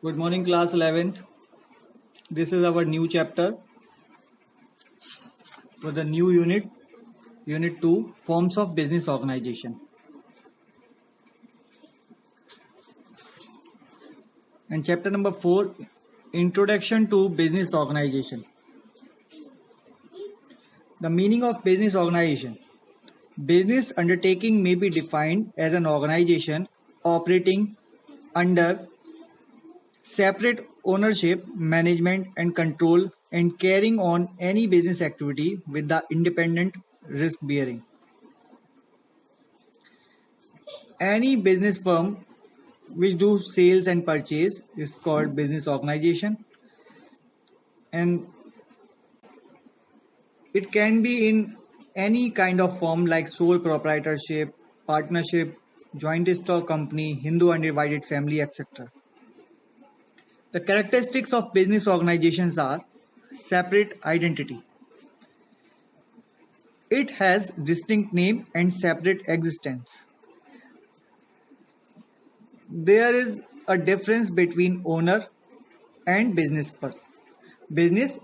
Good morning, class 11th. This is our new chapter for the new unit, Unit 2, Forms of Business Organization. And chapter number 4, Introduction to Business Organization. The meaning of business organization. Business undertaking may be defined as an organization operating under separate ownership, management, and control, and carrying on any business activity with the independent risk bearing. Any business firm which do sales and purchase is called business organization, and it can be in any kind of form like sole proprietorship, partnership, joint stock company, Hindu undivided family, etc. The characteristics of business organizations are separate identity. It has distinct name and separate existence. There is a difference between owner and business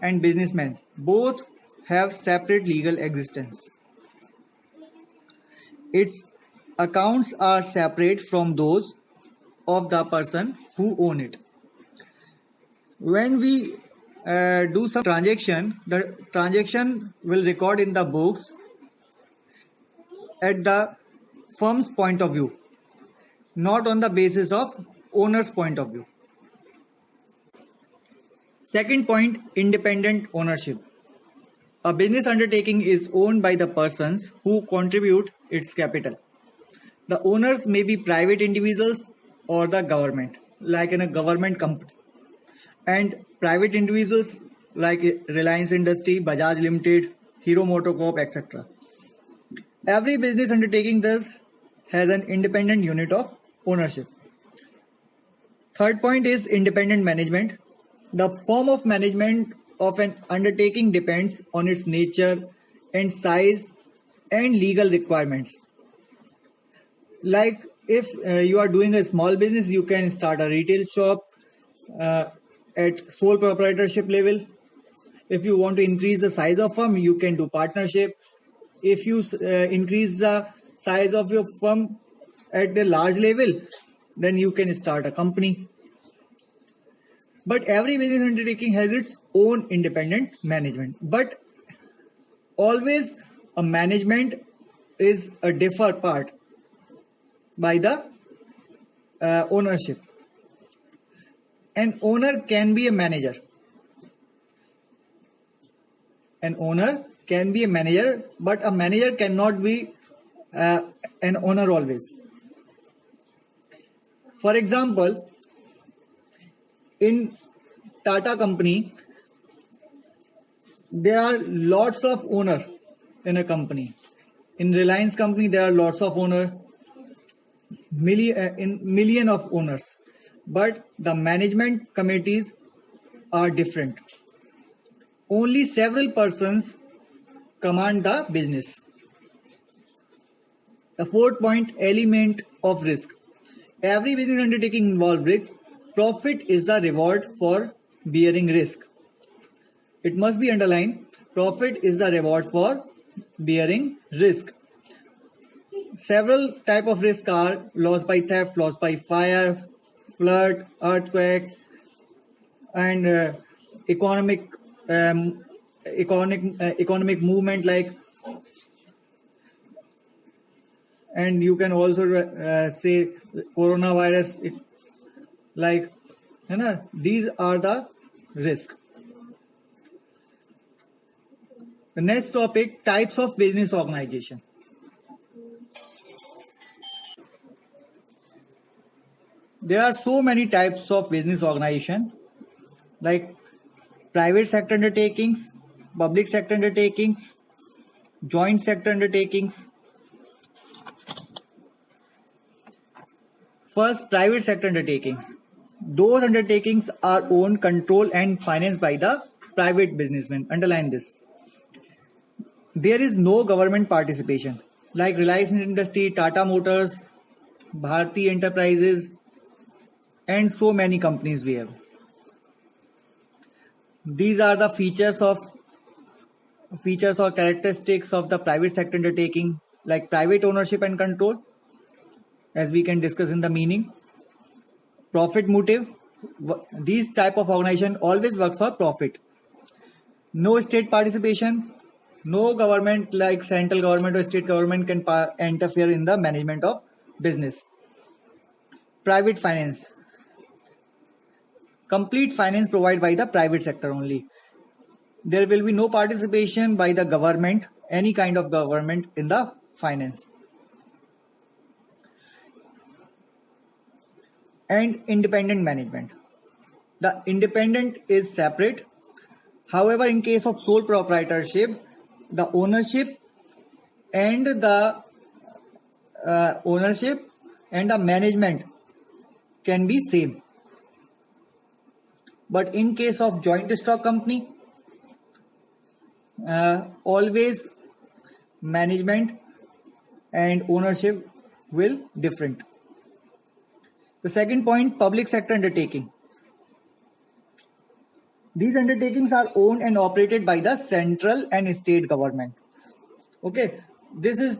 and businessman. Both have separate legal existence. Its accounts are separate from those of the person who own it. When we do some transaction, the transaction will record in the books at the firm's point of view, not on the basis of owner's point of view. Second point, independent ownership. A business undertaking is owned by the persons who contribute its capital. The owners may be private individuals or the government, like in a government company, and private individuals like Reliance Industry, Bajaj Limited, Hero MotoCorp, etc. Every business undertaking thus has an independent unit of ownership. Third point is independent management. The form of management of an undertaking depends on its nature and size and legal requirements. Like if you are doing a small business, you can start a retail shop at sole proprietorship level. If you want to increase the size of firm, you can do partnership. If you increase the size of your firm at the large level, then you can start a company. But every business undertaking has its own independent management. But always a management is a differ part by the ownership. An owner can be a manager. An owner can be a manager, but a manager cannot be an owner always. For example, in Tata company, there are lots of owner in a company. In Reliance company, there are lots of owner, million of owners. But the management committees are different. Only several persons command the business. The fourth point, element of risk. Every business undertaking involves risks. Profit is the reward for bearing risk. It must be underlined. Profit is the reward for bearing risk. Several type of risk are loss by theft, loss by fire, flood, earthquake, and economic movement, like, and you can also say coronavirus, like, these are the risk. The next topic, types of business organization. There are so many types of business organization, like private sector undertakings, public sector undertakings, joint sector undertakings. First, private sector undertakings. Those undertakings are owned, controlled, and financed by the private businessmen. Underline this. There is no government participation, like Reliance Industry, Tata Motors, Bharti Enterprises, and so many companies we have. These are the features or characteristics of the private sector undertaking, like private ownership and control, as we can discuss in the meaning. Profit motive. These type of organization always work for profit. No state participation. No government like central government or state government can interfere in the management of business. Private finance. Complete finance provided by the private sector only. There will be no participation by the government, any kind of government, in the finance. And independent management. The independent is separate. However, in case of sole proprietorship, the ownership and the management can be same. But in case of joint stock company, always management and ownership will different. The second point, public sector undertaking. These undertakings are owned and operated by the central and state government. Okay, this is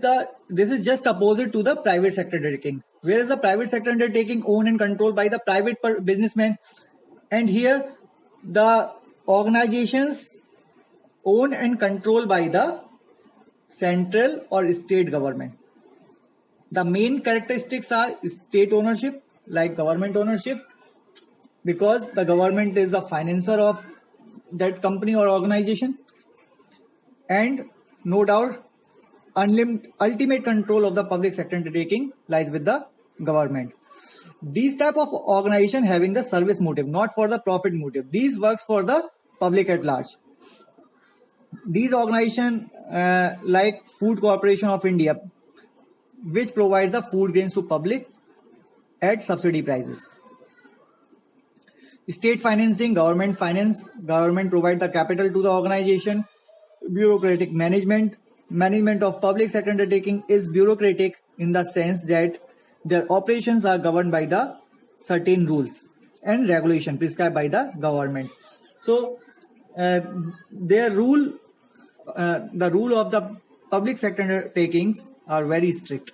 just opposite to the private sector undertaking. Whereas the private sector undertaking owned and controlled by the private businessman, and here the organizations owned and controlled by the central or state government. The main characteristics are state ownership, like government ownership, because the government is the financer of that company or organization, and no doubt ultimate control of the public sector undertaking lies with the government. These type of organization having the service motive, not for the profit motive. These works for the public at large. These organization like Food Corporation of India, which provides the food grains to public at subsidy prices. State financing, government finance. Government provides the capital to the organization. Bureaucratic management. Management of public sector undertaking is bureaucratic in the sense that their operations are governed by the certain rules and regulation prescribed by the government. So the rule of the public sector undertakings are very strict.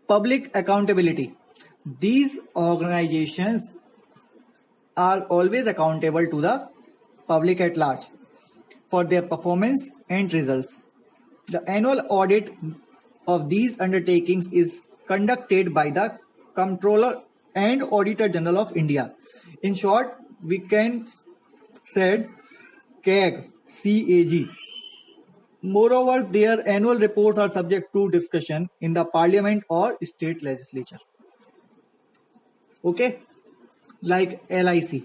Public accountability. These organizations are always accountable to the public at large for their performance and results. The annual audit of these undertakings is conducted by the Comptroller and Auditor General of India. In short, we can say CAG. Moreover, their annual reports are subject to discussion in the parliament or state legislature. Okay, like LIC,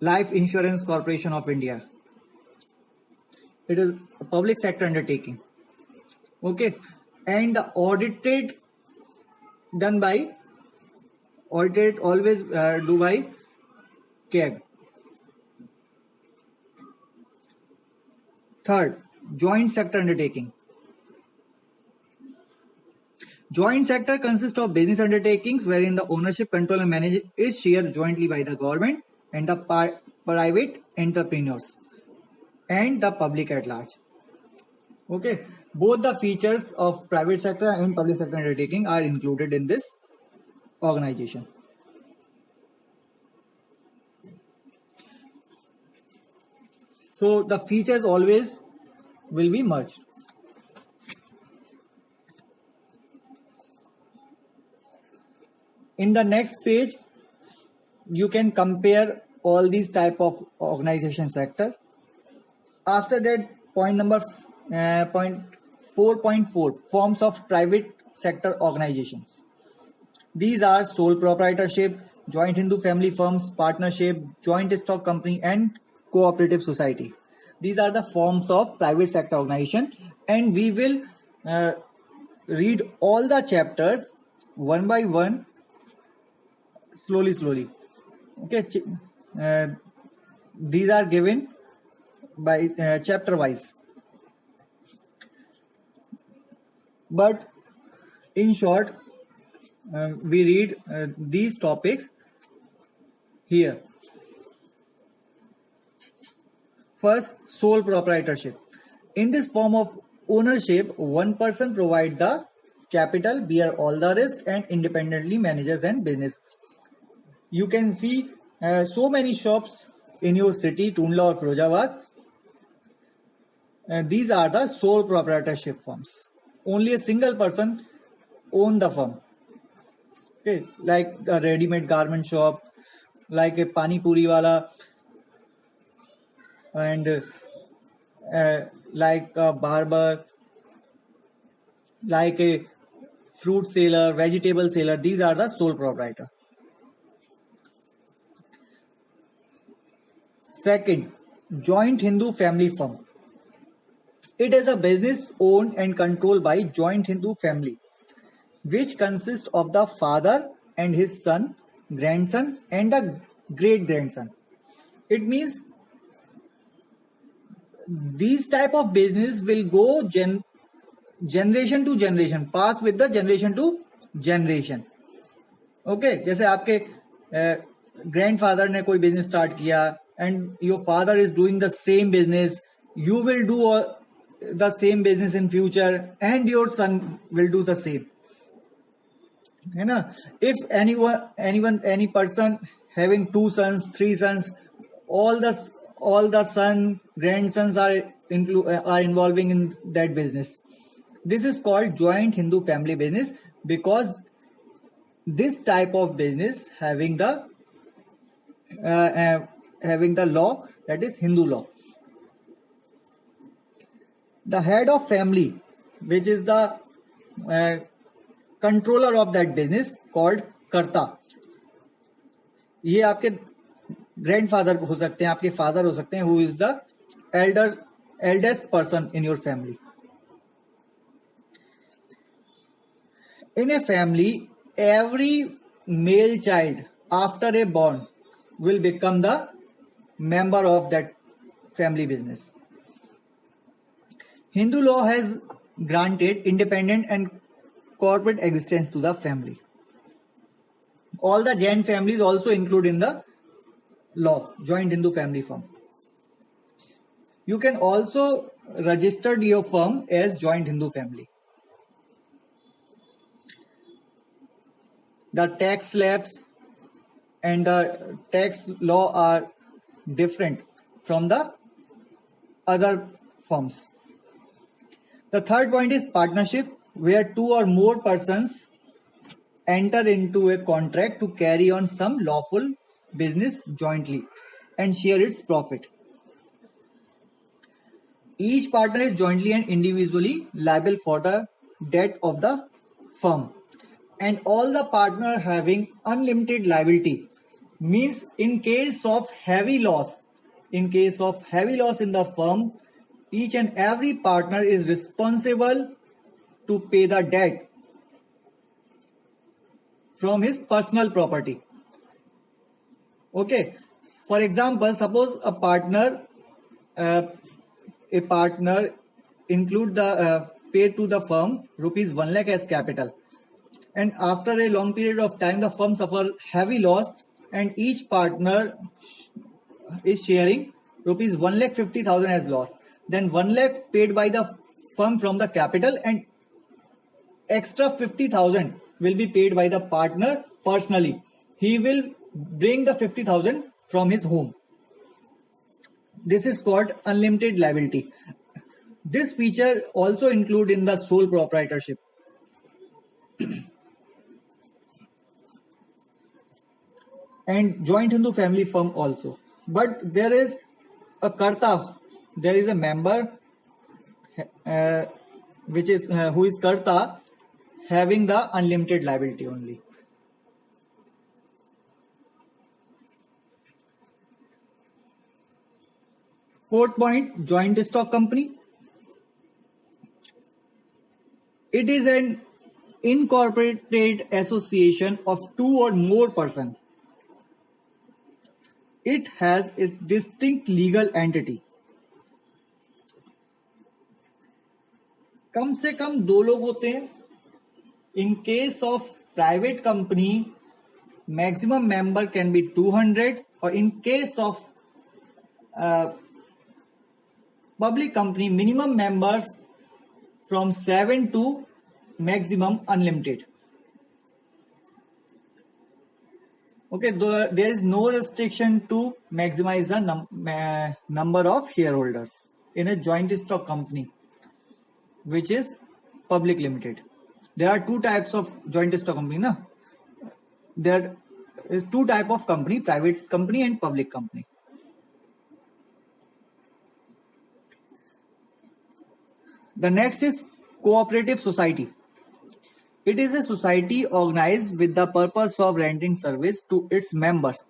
Life Insurance Corporation of India. It is a public sector undertaking. Okay, and the audited always do by CAG. Third, joint sector undertaking. Joint sector consists of business undertakings wherein the ownership, control and management is shared jointly by the government and the private entrepreneurs and the public at large. Okay, both the features of private sector and public sector undertaking are included in this organization. So the features always will be merged. In the next page, you can compare all these type of organization sector. After that, point 4.4, forms of private sector organizations. These are sole proprietorship, joint Hindu family firms, partnership, joint stock company and cooperative society. These are the forms of private sector organization, and we will read all the chapters one by one, slowly. Okay, these are given by chapter wise, but In short, we read these topics here. First, sole proprietorship. In this form of ownership, one person provides the capital, bear all the risk, and independently manages and business. You can see so many shops in your city, Tundla or Firozabad. These are the sole proprietorship firms. Only a single person owns the firm. Okay, like a ready-made garment shop, like a pani puri wala, and like a barber, like a fruit seller, vegetable seller. These are the sole proprietor. Second, joint Hindu family firm. It is a business owned and controlled by joint Hindu family, which consists of the father and his son, grandson, and the great grandson. It means these type of business will go generation to generation, pass with the generation to generation. Okay, जैसे आपके grandfather ने कोई business start किया and your father is doing the same business, you will do the same business in future and your son will do the same. है ना? If any person having 2 sons, 3 sons, all the son, grandsons are involving in that business. This is called joint Hindu family business because this type of business having the law, that is Hindu law. The head of family, which is the controller of that business, called कर्ता. ये आपके grandfather हो सकते हैं, आपके father हो सकते हैं, who is the eldest person in your family. In a family, every male child after a born will become the member of that family business. Hindu law has granted independent and corporate existence to the family. All the Jain families also include in the law, joint Hindu family firm. You can also register your firm as joint Hindu family. The tax slabs and the tax law are different from the other firms. The third point is partnership, where 2 or more persons enter into a contract to carry on some lawful business jointly and share its profit. Each partner is jointly and individually liable for the debt of the firm, and all the partner having unlimited liability. Means in case of heavy loss in the firm, each and every partner is responsible to pay the debt from his personal property. Okay, for example, suppose a partner include the pay to the firm rupees 1 lakh as capital, and after a long period of time the firm suffer heavy loss and each partner is sharing rupees 1,50,000 as loss. Then 1 lakh paid by the firm from the capital and extra 50,000 will be paid by the partner personally. He will bring the 50,000 from his home. This is called unlimited liability. This feature also included in the sole proprietorship. And joint Hindu family firm also. But there is a karta, there is a member which is who is karta, having the unlimited liability only. Fourth point, joint stock company. It is an incorporated association of 2 or more persons. It has a distinct legal entity. कम से कम 2 लोग होते हैं In case of private company, maximum member can be 200, or in case of public company, minimum members from 7 to maximum unlimited. Okay, there is no restriction to maximize the number of shareholders in a joint stock company, which is public limited. There are two types of joint stock company. There is two type of company: private company and public company. The next is cooperative society. It is a society organized with the purpose of rendering service to its members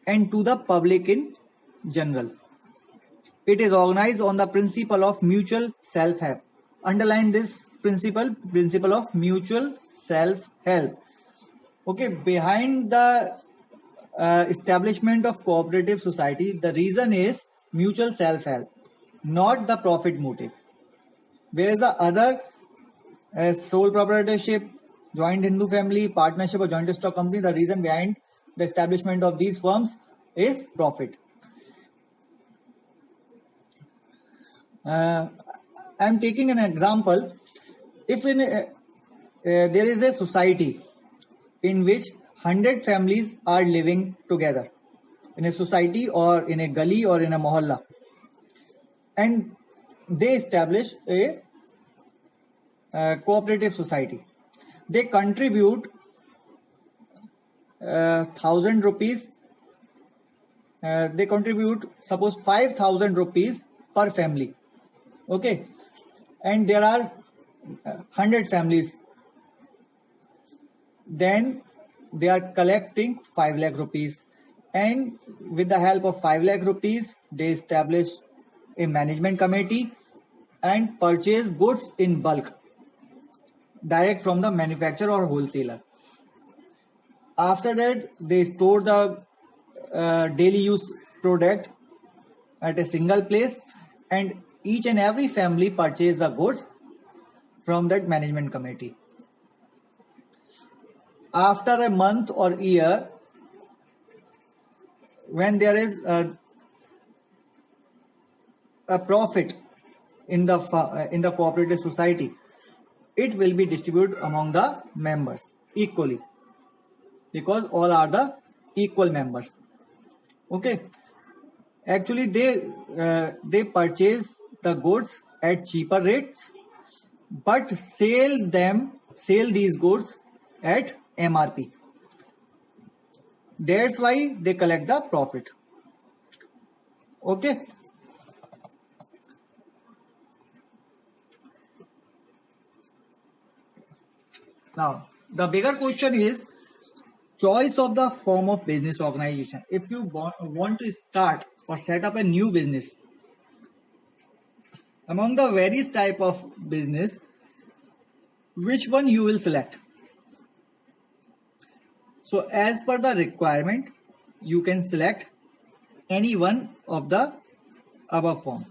and to the public in general. It is organized on the principle of mutual self-help. Underline this principle of mutual self-help. Okay, behind the establishment of cooperative society, the reason is mutual self-help, not the profit motive. Whereas the other, sole proprietorship, joint Hindu family, partnership, or joint stock company, the reason behind the establishment of these firms is profit. I am taking an example. If there is a society in which 100 families are living together in a society or in a gully or in a mohalla, and they establish a cooperative society. They contribute 1,000 rupees. They contribute, suppose, 5,000 rupees per family. Okay, and there are 100 families. Then they are collecting 5 lakh rupees, and with the help of 5 lakh rupees, they establish a management committee and purchase goods in bulk, direct from the manufacturer or wholesaler. After that, they store the daily use product at a single place, and each and every family purchase the goods from that management committee. After a month or year, when there is a profit in the cooperative society, it will be distributed among the members equally, because all are the equal members. Okay, actually they purchase the goods at cheaper rates, but sell these goods at MRP. That's why they collect the profit. Okay. Now, the bigger question is choice of the form of business organization. If you want to start or set up a new business, among the various type of business, which one you will select? So as per the requirement, you can select any one of the above form.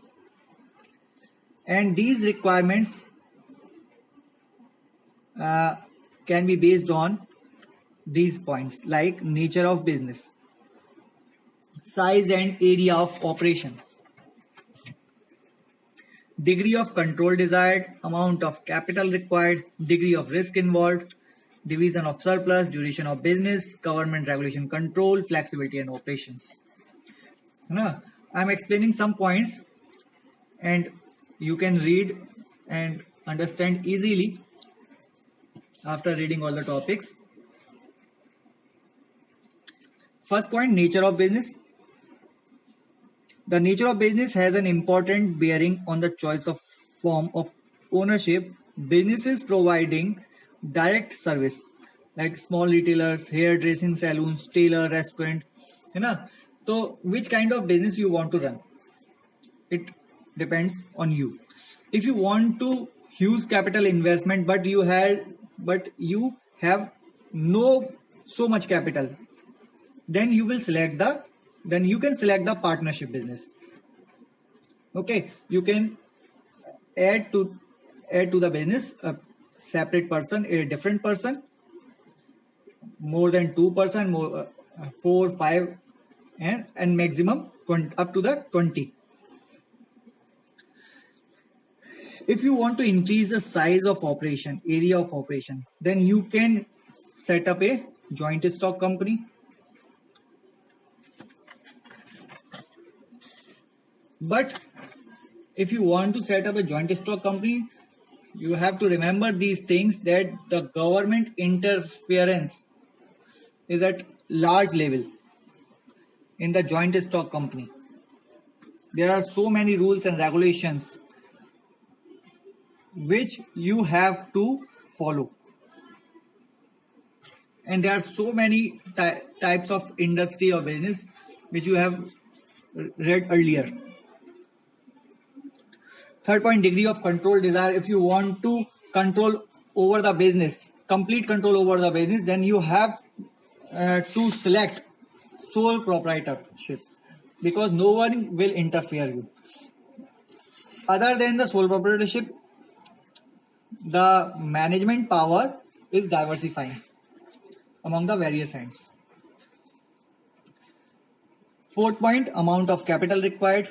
And these requirements can be based on these points, like nature of business, size and area of operations, degree of control desired, amount of capital required, degree of risk involved, division of surplus, duration of business, government regulation control, flexibility and operations. I am explaining some points and you can read and understand easily after reading all the topics. First point, nature of business. The nature of business has an important bearing on the choice of form of ownership. Businesses providing direct service like small retailers, hairdressing salons, tailor, restaurant. So which kind of business you want to run? It depends on you. If you want to huge capital investment, but you have no so much capital, then you can select the partnership business. Okay, you can add to the business separate person, a different person, more than 2%, more 4, 5, and maximum 20, up to the 20. If you want to increase the size of operation, area of operation, then you can set up a joint stock company. But if you want to set up a joint stock company, you have to remember these things, that the government interference is at large level in the joint stock company. There are so many rules and regulations which you have to follow, and there are so many types of industry or business which you have read earlier. Third point, degree of control desire. If you want to control over the business, complete control over the business, then you have to select sole proprietorship, because no one will interfere you. Other than the sole proprietorship, the management power is diversifying among the various hands. Fourth point, amount of capital required.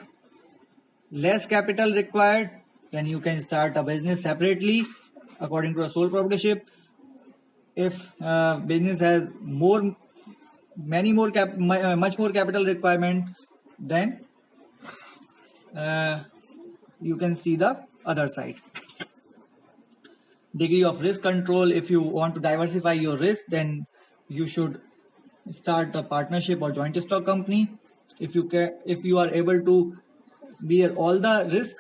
Less capital required, then you can start a business separately according to a sole proprietorship. If business has much more capital requirement, then you can see the other side. Degree of risk control. If you want to diversify your risk, then you should start the partnership or joint stock company. If you are able to bear all the risk,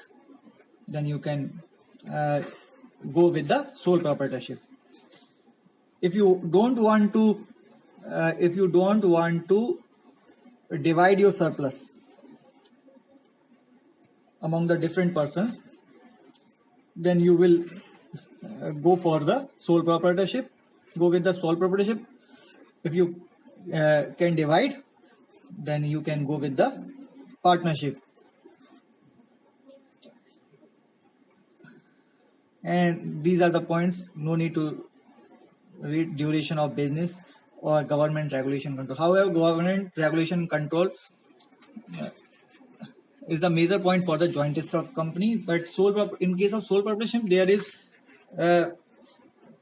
then you can go with the sole proprietorship. If you don't want to divide your surplus among the different persons, then you will go for the sole proprietorship. Go with the sole proprietorship. If you can divide, then you can go with the partnership. And these are the points. No need to read duration of business or government regulation control. However, government regulation control is the major point for the joint stock company. But in case of sole proprietorship, there is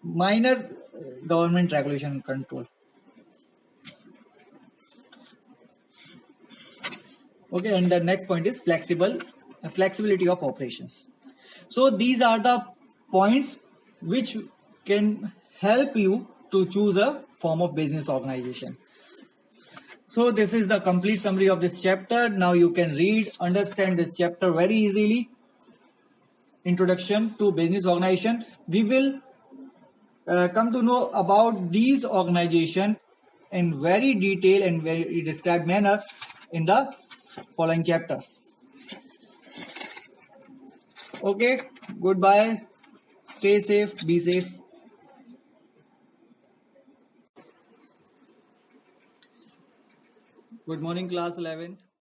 minor government regulation control. Okay, and the next point is flexibility of operations. So these are the points which can help you to choose a form of business organization. So this is the complete summary of this chapter. Now you can understand this chapter very easily. Introduction to business organization. We will come to know about these organizations in very detailed and very described manner in the following chapters. Okay, goodbye. Stay safe, be safe. Good morning, class 11th.